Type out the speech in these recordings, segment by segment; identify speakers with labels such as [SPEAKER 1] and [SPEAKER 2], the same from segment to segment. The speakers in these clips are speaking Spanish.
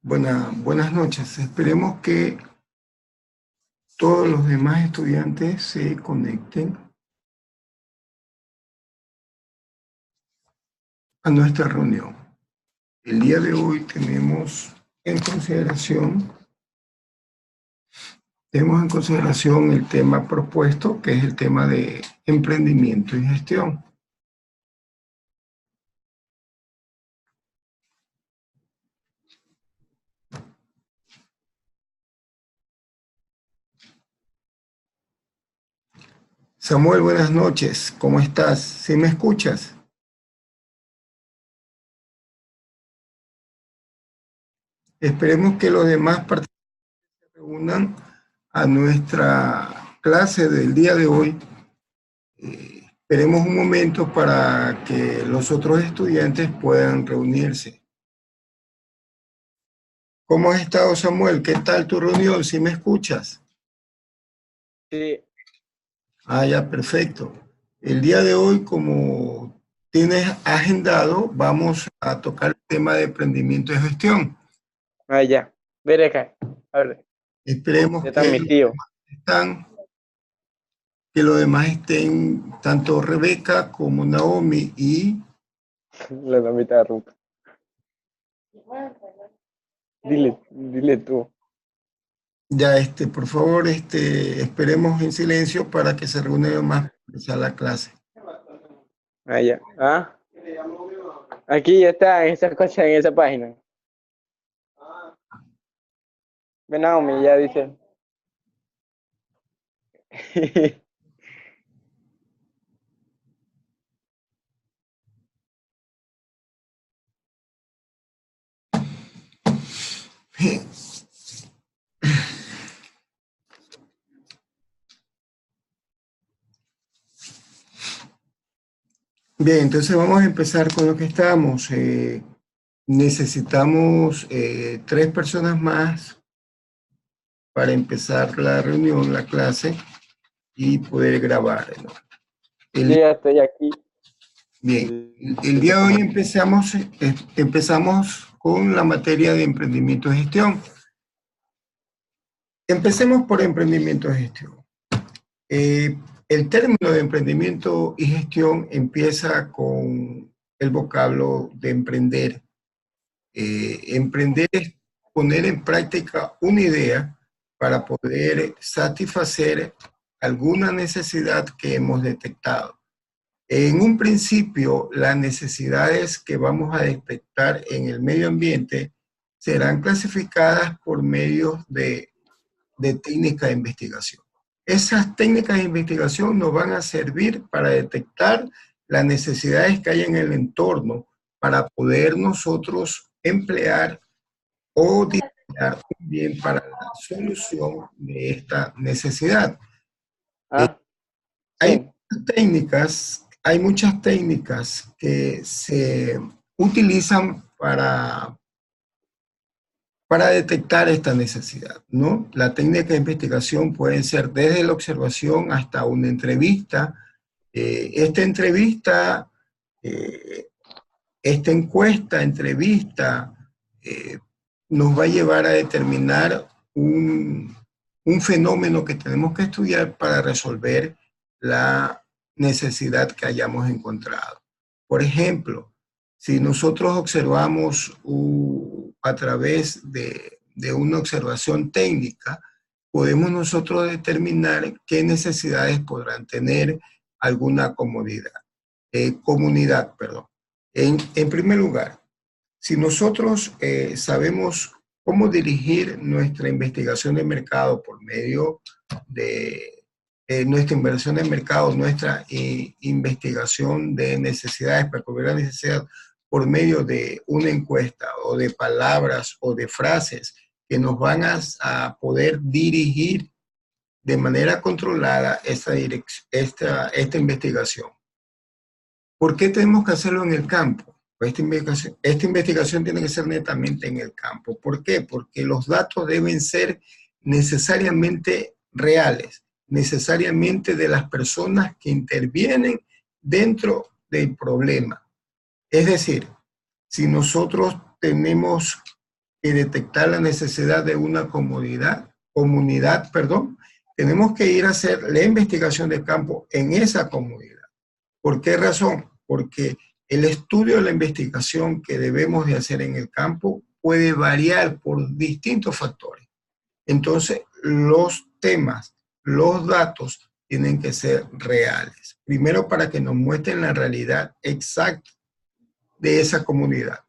[SPEAKER 1] Buenas noches. Esperemos que todos los demás estudiantes se conecten a nuestra reunión. El día de hoy tenemos en consideración el tema propuesto, que es el tema de emprendimiento y gestión. Samuel, buenas noches. ¿Cómo estás? ¿Sí me escuchas? Esperemos que los demás participantes se reúnan a nuestra clase del día de hoy. Esperemos un momento para que los otros estudiantes puedan reunirse. ¿Cómo has estado, Samuel? ¿Qué tal tu reunión? ¿Sí me escuchas?
[SPEAKER 2] Sí.
[SPEAKER 1] Ya, perfecto. El día de hoy, como tienes agendado, vamos a tocar el tema de emprendimiento y gestión.
[SPEAKER 2] Ya. Ver acá. A ver.
[SPEAKER 1] Esperemos
[SPEAKER 2] Ya está mi tío.
[SPEAKER 1] Que los demás estén, tanto Rebeca como Naomi y...
[SPEAKER 2] La mamita de Ruth. Dile tú.
[SPEAKER 1] Ya, por favor, esperemos en silencio para que se reúne lo más para empezar la clase.
[SPEAKER 2] Ya. Aquí ya está, en esa cosa, en esa página. Ven, Naomi, ya dice.
[SPEAKER 1] Bien, entonces vamos a empezar con lo que estamos. Necesitamos 3 personas más para empezar la reunión, la clase, y poder grabar, ¿no?
[SPEAKER 2] Sí, ya estoy aquí.
[SPEAKER 1] Bien, el día de hoy empezamos con la materia de emprendimiento y gestión. Empecemos por emprendimiento y gestión. El término de emprendimiento y gestión empieza con el vocablo de emprender. Emprender es poner en práctica una idea para poder satisfacer alguna necesidad que hemos detectado. En un principio, las necesidades que vamos a detectar en el medio ambiente serán clasificadas por medio de técnicas de investigación. Esas técnicas de investigación nos van a servir para detectar las necesidades que hay en el entorno para poder nosotros emplear o diseñar un bien para la solución de esta necesidad.
[SPEAKER 2] Sí.
[SPEAKER 1] Hay muchas técnicas que se utilizan para detectar esta necesidad, ¿no? La técnica de investigación puede ser desde la observación hasta una entrevista. Esta entrevista, nos va a llevar a determinar un fenómeno que tenemos que estudiar para resolver la necesidad que hayamos encontrado. Por ejemplo, si nosotros observamos a través de una observación técnica, podemos nosotros determinar qué necesidades podrán tener alguna comunidad. En primer lugar, si nosotros sabemos cómo dirigir nuestra investigación de mercado por medio de nuestra inversión de mercado, nuestra investigación de necesidades para cubrir la necesidad por medio de una encuesta o de palabras o de frases que nos van a poder dirigir de manera controlada esta investigación. ¿Por qué tenemos que hacerlo en el campo? Esta investigación tiene que ser netamente en el campo. ¿Por qué? Porque los datos deben ser necesariamente reales, necesariamente de las personas que intervienen dentro del problema. Es decir, si nosotros tenemos que detectar la necesidad de una comunidad, tenemos que ir a hacer la investigación de campo en esa comunidad. ¿Por qué razón? Porque el estudio de la investigación que debemos de hacer en el campo puede variar por distintos factores. Entonces, los temas, los datos tienen que ser reales. Primero, para que nos muestren la realidad exacta de esa comunidad.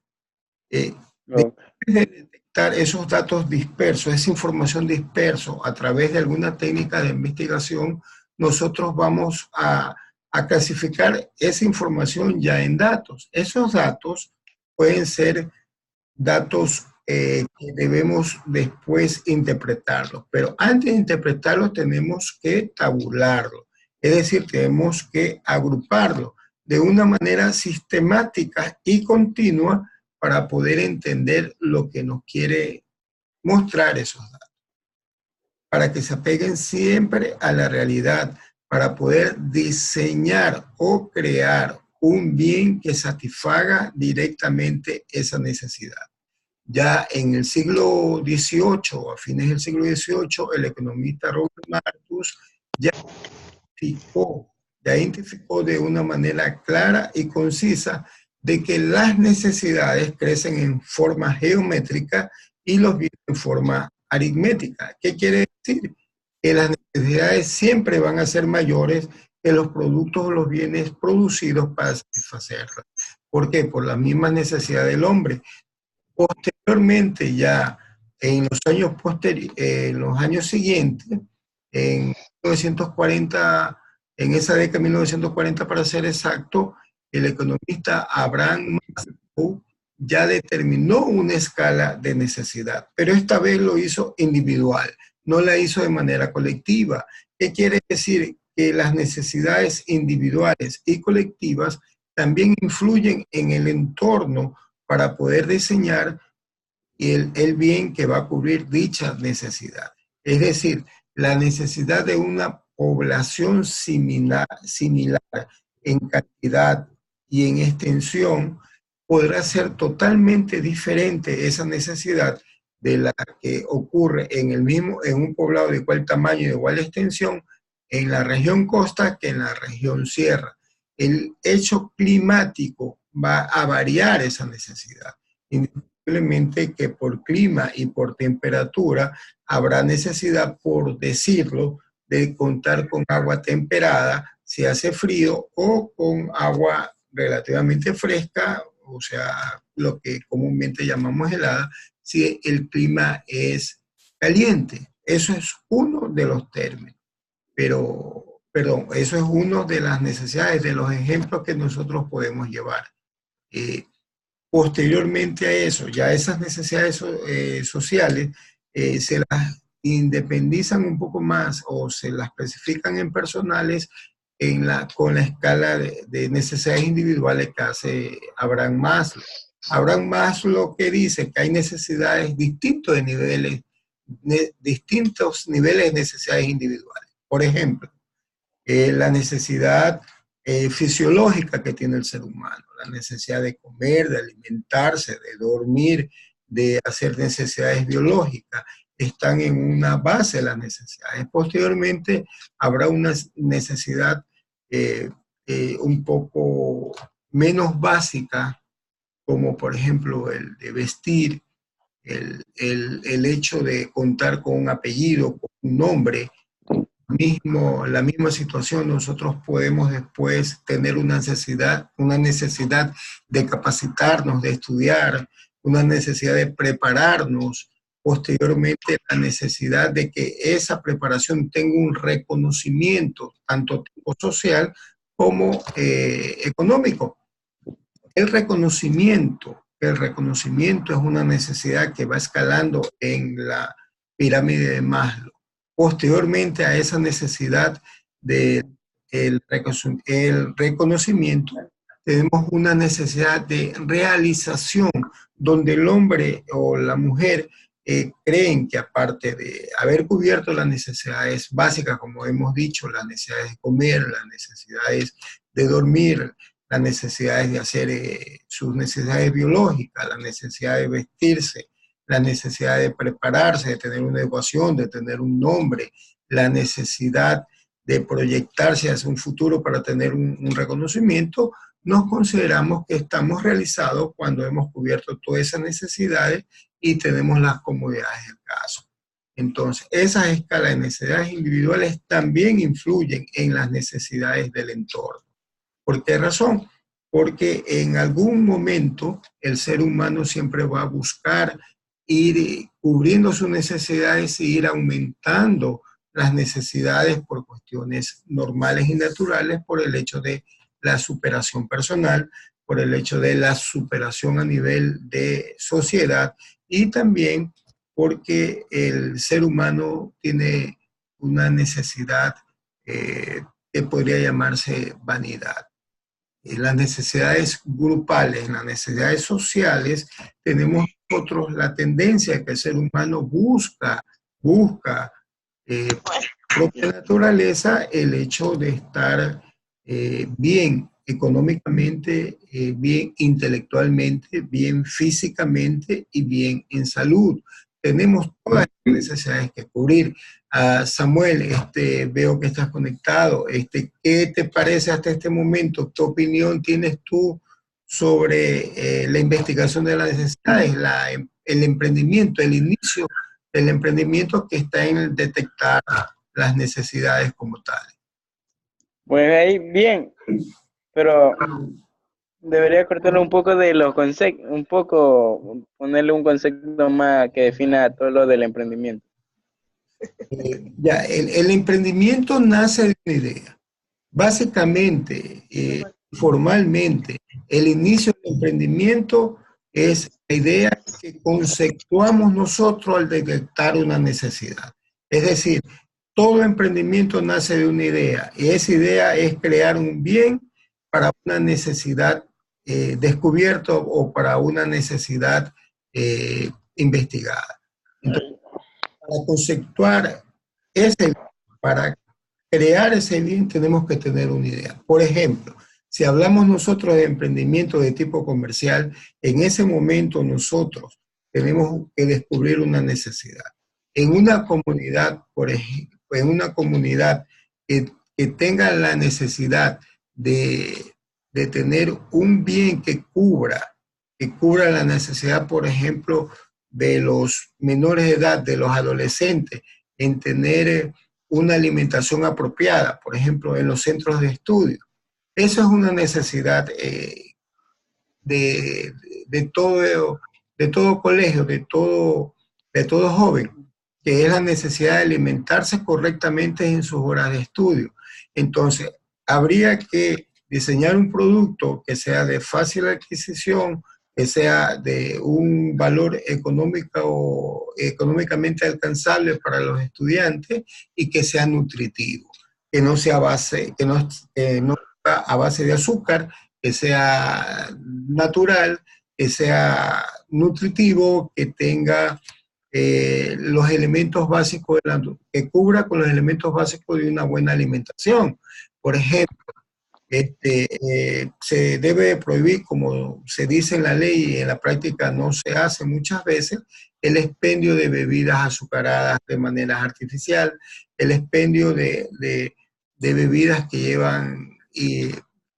[SPEAKER 1] Después de detectar esos datos dispersos, esa información disperso a través de alguna técnica de investigación, nosotros vamos a clasificar esa información ya en datos. Esos datos pueden ser datos que debemos después interpretarlos, pero antes de interpretarlos tenemos que tabularlo, es decir, tenemos que agruparlo de una manera sistemática y continua para poder entender lo que nos quiere mostrar esos datos, para que se apeguen siempre a la realidad, para poder diseñar o crear un bien que satisfaga directamente esa necesidad. Ya en el siglo XVIII, a fines del siglo XVIII, el economista Robert Malthus ya identificó de una manera clara y concisa de que las necesidades crecen en forma geométrica y los bienes en forma aritmética. ¿Qué quiere decir? Que las necesidades siempre van a ser mayores que los productos o los bienes producidos para satisfacerlas. ¿Por qué? Por las mismas necesidades del hombre. Posteriormente, ya en los años siguientes, en 1940, en esa década de 1940 para ser exacto, el economista Abraham Maslow ya determinó una escala de necesidad, pero esta vez lo hizo individual, no la hizo de manera colectiva. ¿Qué quiere decir? Que las necesidades individuales y colectivas también influyen en el entorno para poder diseñar el bien que va a cubrir dicha necesidad. Es decir, la necesidad de una población similar en cantidad y en extensión podrá ser totalmente diferente esa necesidad de la que ocurre en un poblado de igual tamaño y de igual extensión en la región costa que en la región sierra. El hecho climático va a variar esa necesidad. Indiscutiblemente que por clima y por temperatura habrá necesidad, por decirlo, de contar con agua temperada si hace frío o con agua relativamente fresca, o sea, lo que comúnmente llamamos helada, si el clima es caliente. Eso es uno de los términos, pero, perdón, eso es uno de las necesidades, de los ejemplos que nosotros podemos llevar. Posteriormente a eso, ya esas necesidades sociales se las independizan un poco más o se las especifican en personales con la escala de necesidades individuales que hace Abraham Maslow. Abraham Maslow que dice que hay necesidades distintos niveles de necesidades individuales. Por ejemplo, la necesidad fisiológica que tiene el ser humano, la necesidad de comer, de alimentarse, de dormir, de hacer necesidades biológicas, están en una base de las necesidades. Posteriormente habrá una necesidad un poco menos básica, como por ejemplo el de vestir, el hecho de contar con un apellido, con un nombre. La misma situación, nosotros podemos después tener una necesidad de capacitarnos, de estudiar, una necesidad de prepararnos, posteriormente la necesidad de que esa preparación tenga un reconocimiento, tanto tipo social como económico. El reconocimiento es una necesidad que va escalando en la pirámide de Maslow. Posteriormente a esa necesidad del reconocimiento, tenemos una necesidad de realización, donde el hombre o la mujer creen que aparte de haber cubierto las necesidades básicas, como hemos dicho, las necesidades de comer, las necesidades de dormir, las necesidades de hacer sus necesidades biológicas, la necesidad de vestirse, la necesidad de prepararse, de tener una educación, de tener un nombre, la necesidad de proyectarse hacia un futuro para tener un reconocimiento, nos consideramos que estamos realizados cuando hemos cubierto todas esas necesidades y tenemos las comodidades del caso. Entonces, esas escalas de necesidades individuales también influyen en las necesidades del entorno. ¿Por qué razón? Porque en algún momento el ser humano siempre va a buscar ir cubriendo sus necesidades e ir aumentando las necesidades por cuestiones normales y naturales, por el hecho de la superación personal, por el hecho de la superación a nivel de sociedad y también porque el ser humano tiene una necesidad que podría llamarse vanidad. En las necesidades grupales, en las necesidades sociales, tenemos nosotros la tendencia que el ser humano busca propia naturaleza, el hecho de estar bien económicamente, bien intelectualmente, bien físicamente y bien en salud. Tenemos todas las necesidades que cubrir. Samuel, veo que estás conectado. ¿Qué te parece hasta este momento? ¿Qué opinión tienes tú sobre la investigación de las necesidades, el emprendimiento, el inicio del emprendimiento que está en el detectar las necesidades como tales?
[SPEAKER 2] Pues ahí bien, pero debería cortarle un poco de los conceptos, un poco, ponerle un concepto más que defina todo lo del emprendimiento.
[SPEAKER 1] El emprendimiento nace de una idea. Básicamente, formalmente, el inicio del emprendimiento es la idea que conceptuamos nosotros al detectar una necesidad. Es decir, todo emprendimiento nace de una idea y esa idea es crear un bien para una necesidad descubierta o para una necesidad investigada. Entonces, para conceptuar ese, para crear ese bien tenemos que tener una idea. Por ejemplo, si hablamos nosotros de emprendimiento de tipo comercial, en ese momento nosotros tenemos que descubrir una necesidad. En una comunidad, por ejemplo, en una comunidad que tenga la necesidad de tener un bien que cubra la necesidad, por ejemplo, de los menores de edad, de los adolescentes, en tener una alimentación apropiada, por ejemplo, en los centros de estudio. Eso es una necesidad de todo colegio, de todo joven, que es la necesidad de alimentarse correctamente en sus horas de estudio. Entonces, habría que diseñar un producto que sea de fácil adquisición, que sea de un valor económico o económicamente alcanzable para los estudiantes y que sea nutritivo, que no sea a base de azúcar, que sea natural, que sea nutritivo, que tenga los elementos básicos, que cubra con los elementos básicos de una buena alimentación. Por ejemplo, se debe prohibir, como se dice en la ley y en la práctica no se hace muchas veces, el expendio de bebidas azucaradas de manera artificial, el expendio de bebidas que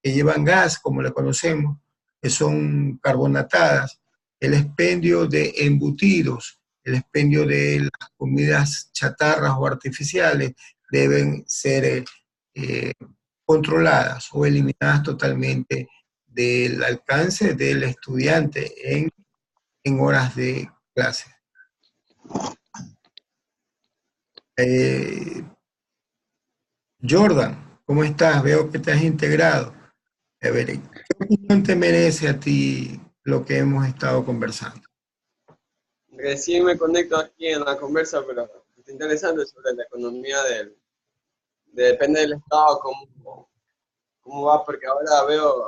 [SPEAKER 1] llevan gas, como le conocemos, que son carbonatadas, el expendio de embutidos, el expendio de las comidas chatarras o artificiales deben ser controladas o eliminadas totalmente del alcance del estudiante en horas de clase. Jordan, ¿cómo estás? Veo que te has integrado. A ver, ¿qué opinión te merece a ti lo que hemos estado conversando?
[SPEAKER 3] Recién me conecto aquí en la conversa, pero está interesante sobre la economía depende del estado, cómo va, porque ahora veo,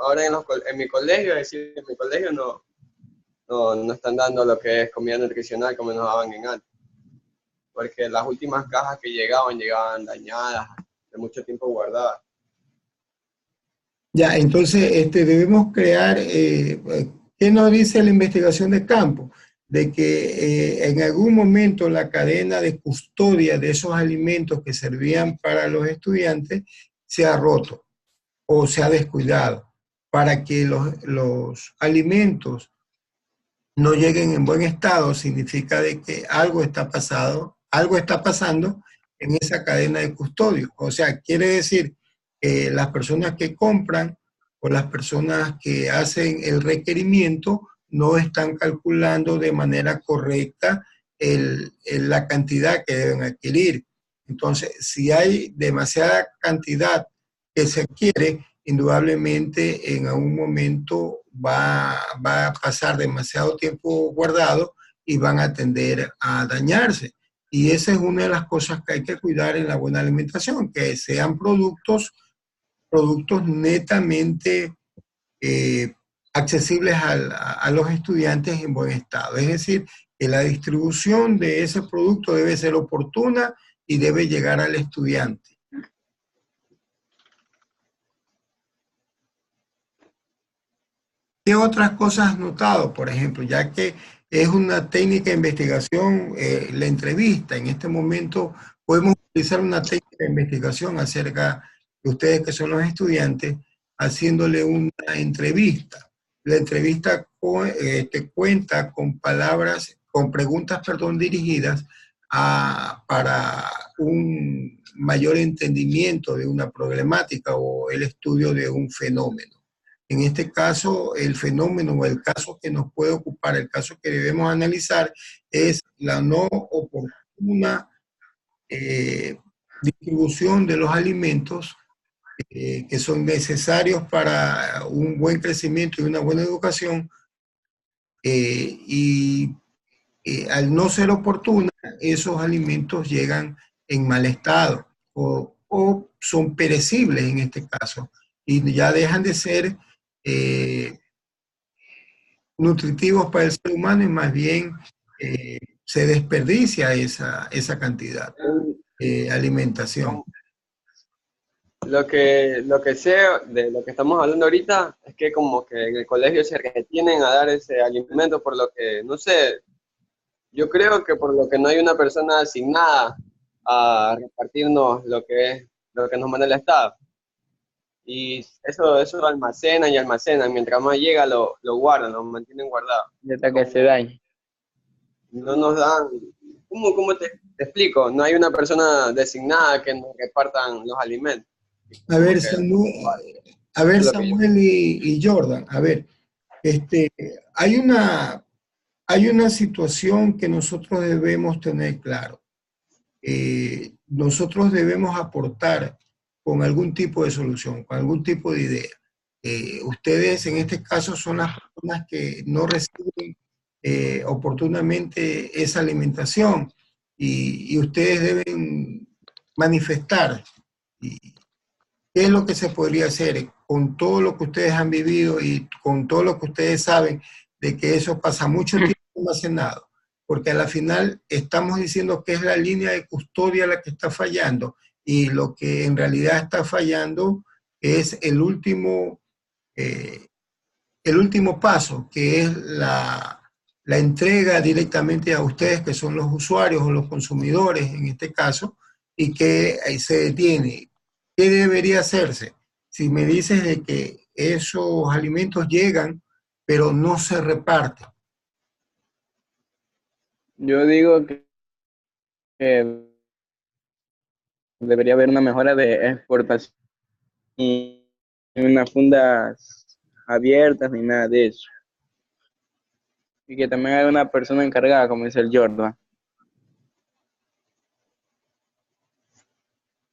[SPEAKER 3] en mi colegio, es decir, en mi colegio no están dando lo que es comida nutricional como nos daban en antes, porque las últimas cajas que llegaban dañadas, de mucho tiempo guardadas.
[SPEAKER 1] Ya, entonces debemos crear, ¿qué nos dice la investigación de campo? de que en algún momento la cadena de custodia de esos alimentos que servían para los estudiantes se ha roto o se ha descuidado para que los alimentos no lleguen en buen estado. Significa de que algo está pasando en esa cadena de custodio. O sea, quiere decir que las personas que compran o las personas que hacen el requerimiento no están calculando de manera correcta la cantidad que deben adquirir. Entonces, si hay demasiada cantidad que se adquiere, indudablemente en algún momento va a pasar demasiado tiempo guardado y van a tender a dañarse. Y esa es una de las cosas que hay que cuidar en la buena alimentación, que sean productos netamente accesibles a los estudiantes en buen estado. Es decir, que la distribución de ese producto debe ser oportuna y debe llegar al estudiante. ¿Qué otras cosas has notado? Por ejemplo, ya que es una técnica de investigación, la entrevista, en este momento podemos utilizar una técnica de investigación acerca de ustedes que son los estudiantes, haciéndole una entrevista. La entrevista cuenta con preguntas, dirigidas para un mayor entendimiento de una problemática o el estudio de un fenómeno. En este caso, el fenómeno o el caso que nos puede ocupar, el caso que debemos analizar, es la no oportuna distribución de los alimentos que son necesarios para un buen crecimiento y una buena educación, al no ser oportuna, esos alimentos llegan en mal estado o son perecibles en este caso, y ya dejan de ser nutritivos para el ser humano y más bien se desperdicia esa cantidad de alimentación.
[SPEAKER 3] Lo que sé de lo que estamos hablando ahorita es que como que en el colegio se retienen a dar ese alimento por lo que, no sé, yo creo que por lo que no hay una persona asignada a repartirnos lo que nos manda el Estado. Y eso almacenan y almacenan. Mientras más llega, lo guardan, lo mantienen guardado.
[SPEAKER 2] Hasta que se dañe.
[SPEAKER 3] No nos dan... ¿Cómo te explico? No hay una persona designada que nos repartan los alimentos.
[SPEAKER 1] A ver, Samuel y Jordan, a ver, hay una situación que nosotros debemos tener claro. Nosotros debemos aportar con algún tipo de solución, con algún tipo de idea. Ustedes en este caso son las personas que no reciben oportunamente esa alimentación y ustedes deben manifestar qué es lo que se podría hacer con todo lo que ustedes han vivido y con todo lo que ustedes saben de que eso pasa mucho tiempo almacenado, porque a la final estamos diciendo que es la línea de custodia la que está fallando y lo que en realidad está fallando es el último paso, que es la entrega directamente a ustedes, que son los usuarios o los consumidores en este caso, y que se detiene. ¿Qué debería hacerse? Si me dices de que esos alimentos llegan, pero no se reparten.
[SPEAKER 2] Yo digo que debería haber una mejora de exportación y unas fundas abiertas ni nada de eso. Y que también haya una persona encargada, como dice el Jordan.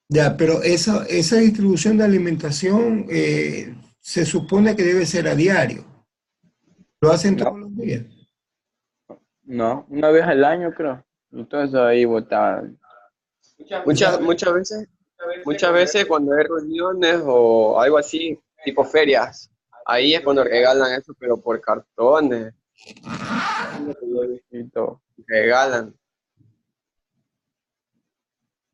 [SPEAKER 1] Ya, pero esa distribución de alimentación se supone que debe ser a diario. ¿Lo hacen todos los días?
[SPEAKER 2] No, una vez al año creo. Y todo eso ahí botado.
[SPEAKER 3] Muchas veces cuando hay reuniones o algo así, tipo ferias, ahí es cuando regalan eso, pero por cartones. Regalan.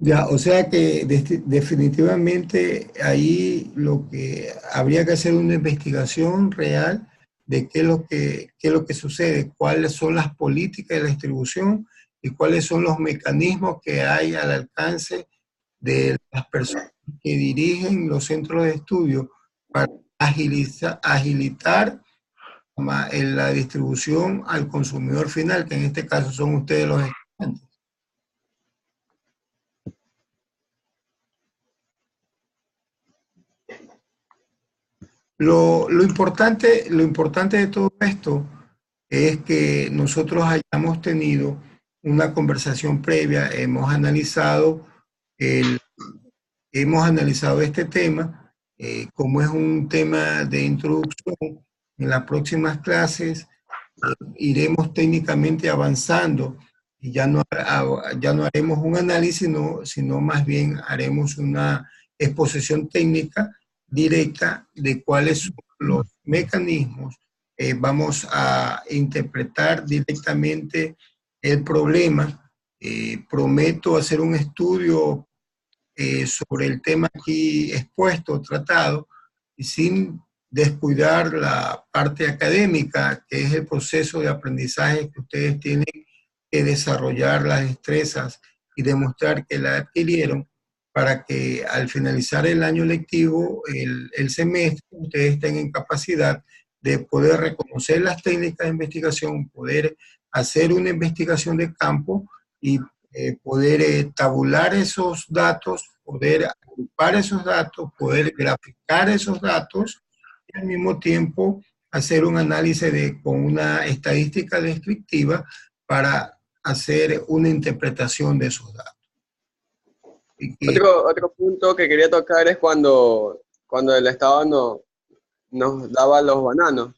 [SPEAKER 1] Ya, o sea que definitivamente ahí lo que habría que hacer una investigación real de qué es lo que sucede, cuáles son las políticas de la distribución y cuáles son los mecanismos que hay al alcance de las personas que dirigen los centros de estudio para agilitar en la distribución al consumidor final, que en este caso son ustedes los estudiantes. Lo importante de todo esto es que nosotros hayamos tenido una conversación previa, hemos analizado este tema, como es un tema de introducción. En las próximas clases iremos técnicamente avanzando y ya no haremos un análisis, sino más bien haremos una exposición técnica directa de cuáles son los mecanismos. Vamos a interpretar directamente el problema. Prometo hacer un estudio sobre el tema aquí expuesto, tratado, y sin descuidar la parte académica, que es el proceso de aprendizaje que ustedes tienen que desarrollar las destrezas y demostrar que la adquirieron para que al finalizar el año lectivo, el semestre, ustedes estén en capacidad de poder reconocer las técnicas de investigación, poder hacer una investigación de campo y poder tabular esos datos, poder agrupar esos datos, poder graficar esos datos y al mismo tiempo hacer un análisis con una estadística descriptiva para hacer una interpretación de esos datos.
[SPEAKER 3] Otro punto que quería tocar es cuando el Estado nos daba los bananos.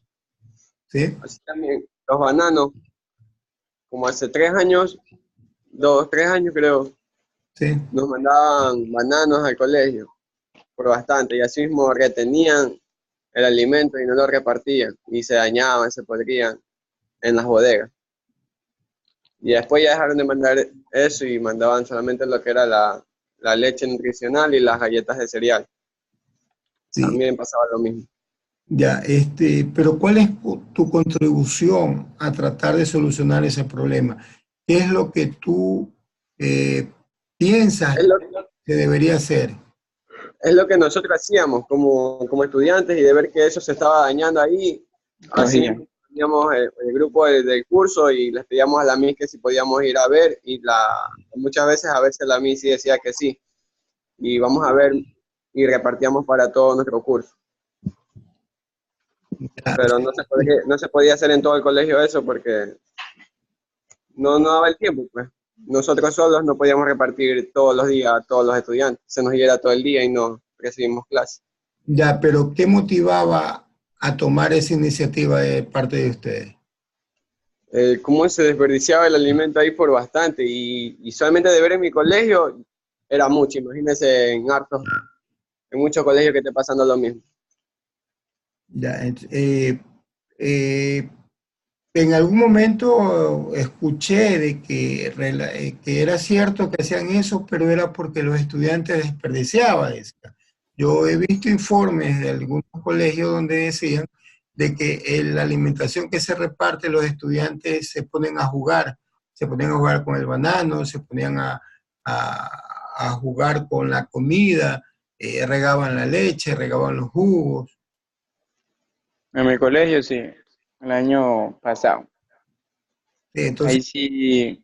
[SPEAKER 1] ¿Sí?
[SPEAKER 3] Así también, los bananos, como hace 3 años, 3 años creo,
[SPEAKER 1] sí,
[SPEAKER 3] nos mandaban bananos al colegio por bastante, y así mismo retenían el alimento y no lo repartían, y se dañaban, se podrían en las bodegas. Y después ya dejaron de mandar eso y mandaban solamente lo que era la leche nutricional y las galletas de cereal.
[SPEAKER 1] sí.
[SPEAKER 3] También pasaba lo mismo.
[SPEAKER 1] Ya, pero ¿cuál es tu contribución a tratar de solucionar ese problema? ¿Qué es lo que tú piensas que debería hacer?
[SPEAKER 3] Es lo que nosotros hacíamos como estudiantes, y de ver que eso se estaba dañando ahí. Así teníamos el grupo del curso y les pedíamos a la MIS que si podíamos ir a ver, y muchas veces la MIS sí decía que sí. Y vamos a ver y repartíamos para todo nuestro curso. Pero no se podía hacer en todo el colegio eso porque no daba el tiempo, pues. Nosotros solos no podíamos repartir todos los días a todos los estudiantes. Se nos iba todo el día y no recibimos clases.
[SPEAKER 1] Ya, pero ¿qué motivaba a tomar esa iniciativa de parte de ustedes?
[SPEAKER 3] Cómo se desperdiciaba el alimento ahí por bastante, y solamente de ver en mi colegio era mucho. Imagínense en muchos colegios que esté pasando lo mismo.
[SPEAKER 1] Ya, en algún momento escuché de que era cierto que hacían eso, pero era porque los estudiantes desperdiciaban eso. Yo he visto informes de algunos colegios donde decían de que la alimentación que se reparte, los estudiantes se ponen a jugar con el banano, se ponían a jugar con la comida, regaban la leche, regaban los jugos.
[SPEAKER 2] En mi colegio sí, el año pasado.
[SPEAKER 1] Entonces,
[SPEAKER 2] ahí sí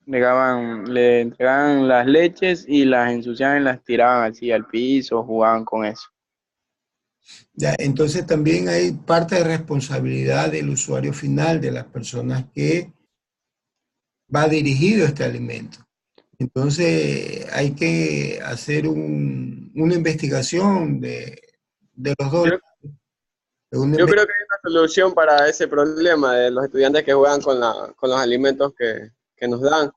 [SPEAKER 2] le entregaban las leches y las ensuciaban y las tiraban así al piso, jugaban con eso.
[SPEAKER 1] Ya, entonces también hay parte de responsabilidad del usuario final, de las personas que va dirigido este alimento. Entonces hay que hacer una investigación de los dos.
[SPEAKER 3] Yo creo que hay una solución para ese problema de los estudiantes que juegan con los alimentos que nos dan.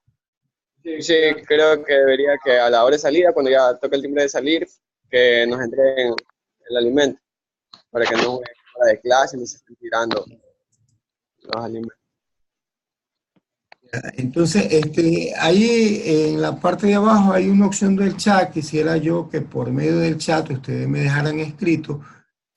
[SPEAKER 3] Sí, creo que debería que a la hora de salida, cuando ya toque el timbre de salir, que nos entreguen el alimento, para que no jueguen fuera de clase ni se estén tirando los alimentos.
[SPEAKER 1] Entonces, ahí en la parte de abajo hay una opción del chat. Quisiera yo que por medio del chat ustedes me dejaran escrito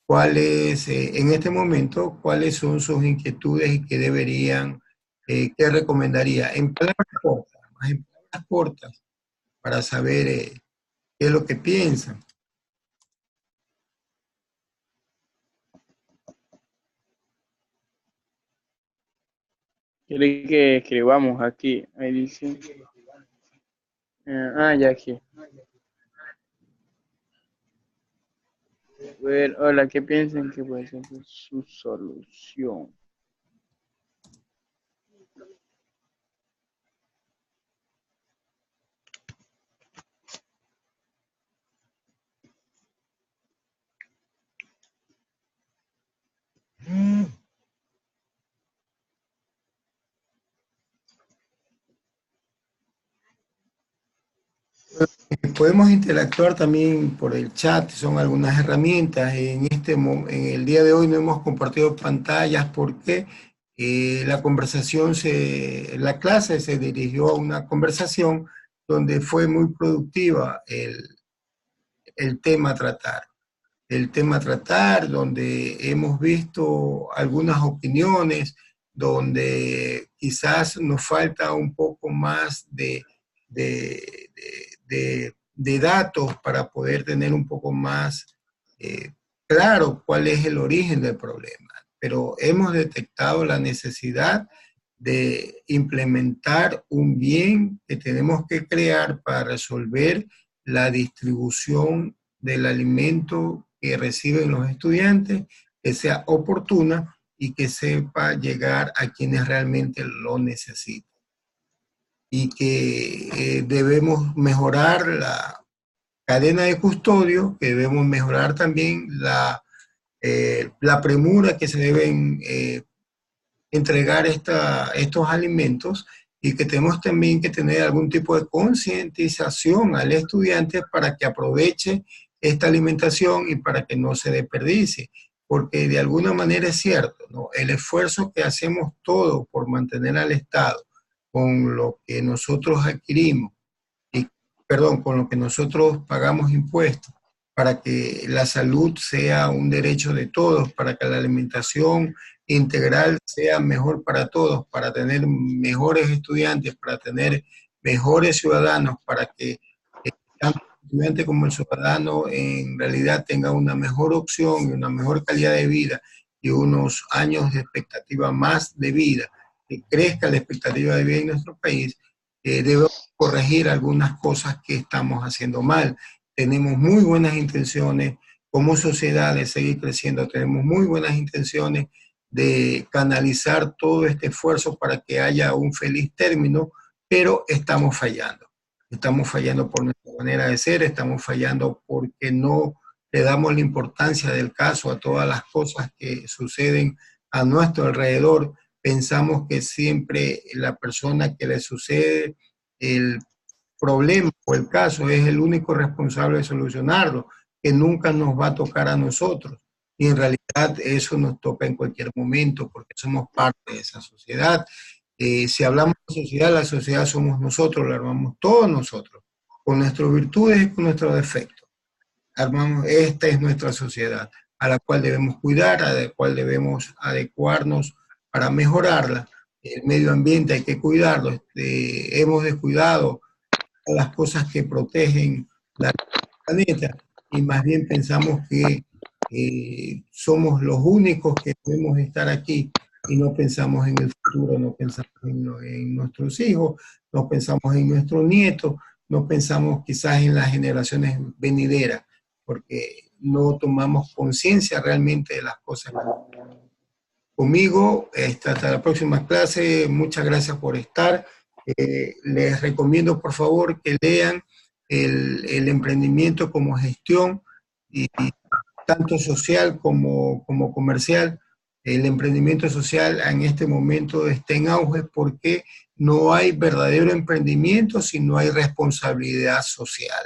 [SPEAKER 1] cuáles, en este momento, cuáles son sus inquietudes y qué deberían, qué recomendaría. En palabras cortas, más en palabras cortas, para saber qué es lo que piensan.
[SPEAKER 2] ¿Quiere que escribamos aquí? Ahí dice. Ya aquí. Ver, hola, ¿qué piensan que puede ser su solución?
[SPEAKER 1] Podemos interactuar también por el chat, son algunas herramientas. En el día de hoy no hemos compartido pantallas porque la clase se dirigió a una conversación donde fue muy productiva el tema a tratar. El tema a tratar, donde hemos visto algunas opiniones, donde quizás nos falta un poco más de, de datos para poder tener un poco más claro cuál es el origen del problema. Pero hemos detectado la necesidad de implementar un bien que tenemos que crear para resolver la distribución del alimento que reciben los estudiantes, que sea oportuna y que sepa llegar a quienes realmente lo necesitan. Y que debemos mejorar la cadena de custodio, que debemos mejorar también la premura que se deben entregar estos alimentos, y que tenemos también que tener algún tipo de concientización al estudiante para que aproveche esta alimentación y para que no se desperdicie, porque de alguna manera es cierto, ¿no? El esfuerzo que hacemos todos por mantener al Estado con lo que nosotros adquirimos, y, perdón, con lo que nosotros pagamos impuestos, para que la salud sea un derecho de todos, para que la alimentación integral sea mejor para todos, para tener mejores estudiantes, para tener mejores ciudadanos, para que tanto el estudiante como el ciudadano en realidad tenga una mejor opción y una mejor calidad de vida y unos años de expectativa más de vida, que crezca la expectativa de vida en nuestro país. Debemos corregir algunas cosas que estamos haciendo mal. Tenemos muy buenas intenciones como sociedad de seguir creciendo, tenemos muy buenas intenciones de canalizar todo este esfuerzo para que haya un feliz término, pero estamos fallando. Estamos fallando por nuestra manera de ser, estamos fallando porque no le damos la importancia del caso a todas las cosas que suceden a nuestro alrededor. Pensamos que siempre la persona que le sucede el problema o el caso es el único responsable de solucionarlo, que nunca nos va a tocar a nosotros. Y en realidad eso nos toca en cualquier momento porque somos parte de esa sociedad. Si hablamos de sociedad, la sociedad somos nosotros, la armamos todos nosotros, con nuestras virtudes y con nuestros defectos. Armamos, esta es nuestra sociedad, a la cual debemos cuidar, a la cual debemos adecuarnos para mejorarla. El medio ambiente hay que cuidarlo. Hemos descuidado las cosas que protegen la planeta, y más bien pensamos que somos los únicos que debemos estar aquí, y no pensamos en el futuro, no pensamos en nuestros hijos, no pensamos en nuestros nietos, no pensamos quizás en las generaciones venideras, porque no tomamos conciencia realmente de las cosas. Conmigo, hasta la próxima clase, muchas gracias por estar. Les recomiendo por favor que lean el emprendimiento como gestión, y tanto social como comercial. El emprendimiento social en este momento está en auge porque no hay verdadero emprendimiento si no hay responsabilidad social.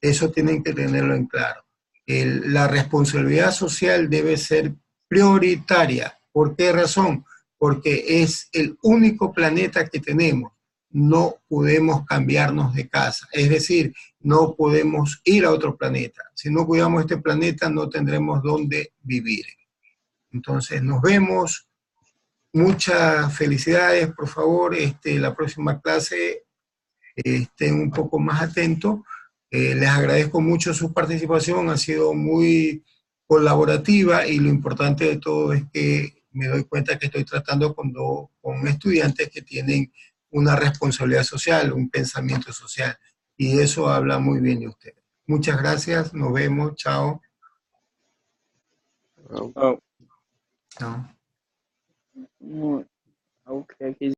[SPEAKER 1] Eso tienen que tenerlo en claro. La responsabilidad social debe ser prioritaria. ¿Por qué razón? Porque es el único planeta que tenemos. no podemos cambiarnos de casa. Es decir, no podemos ir a otro planeta. Si no cuidamos este planeta, no tendremos dónde vivir. Entonces, nos vemos. Muchas felicidades, por favor. La próxima clase estén un poco más atentos. Les agradezco mucho su participación, ha sido muy colaborativa y lo importante de todo es que me doy cuenta que estoy tratando con estudiantes que tienen una responsabilidad social, un pensamiento social, y eso habla muy bien de ustedes. Muchas gracias, nos vemos, chao.
[SPEAKER 2] Oh,
[SPEAKER 1] Chao.
[SPEAKER 2] okay.